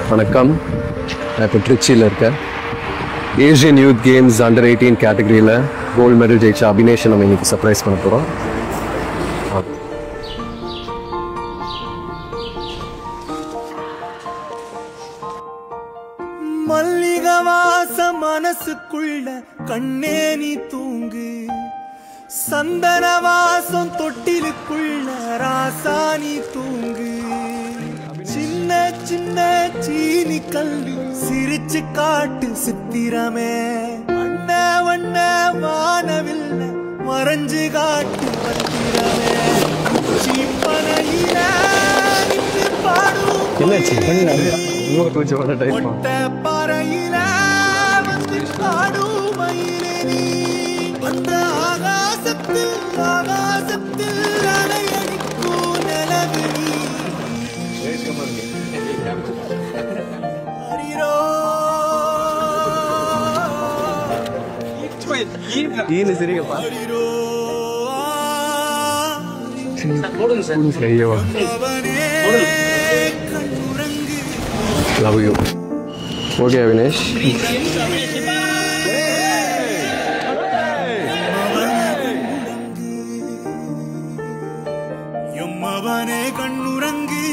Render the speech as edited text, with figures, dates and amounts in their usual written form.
வணக்கம். நான் இப்போ ட்ரிச்சியில் இருக்கேன். ஏஷியன் யூத் கேம்ஸ் அண்டர் 18 கேட்டகரியில் கோல்டு மெடல் ஜெயிச்ச அபினேஷை நம்ம இன்னைக்கு சர்ப்ரைஸ் பண்ண போகிறோம். மல்லிகவாச மனசுக்குள்ள கண்ணே நீ தூங்கு, சந்தன வாசம் தொட்டிலுக்குள்ள ராசா நீ தூங்கு. சின்ன சின்ன சீனி கல்லு சிரிச்சு காட்டு சித்திரமே, வண்ண வண்ண வானவில்ல மறைஞ்சு காட்டு பத்திரமே. சீப்பனையில நின்று பாடும் பாறையில வந்து பாடும் மயிலே நீ, வந்த ஆகாசத்தில் ஆகாசத்தில் அலையடிக்கும் நிலவு நீ. Love you. Okay Avinash. எம்மவனே Kannurangu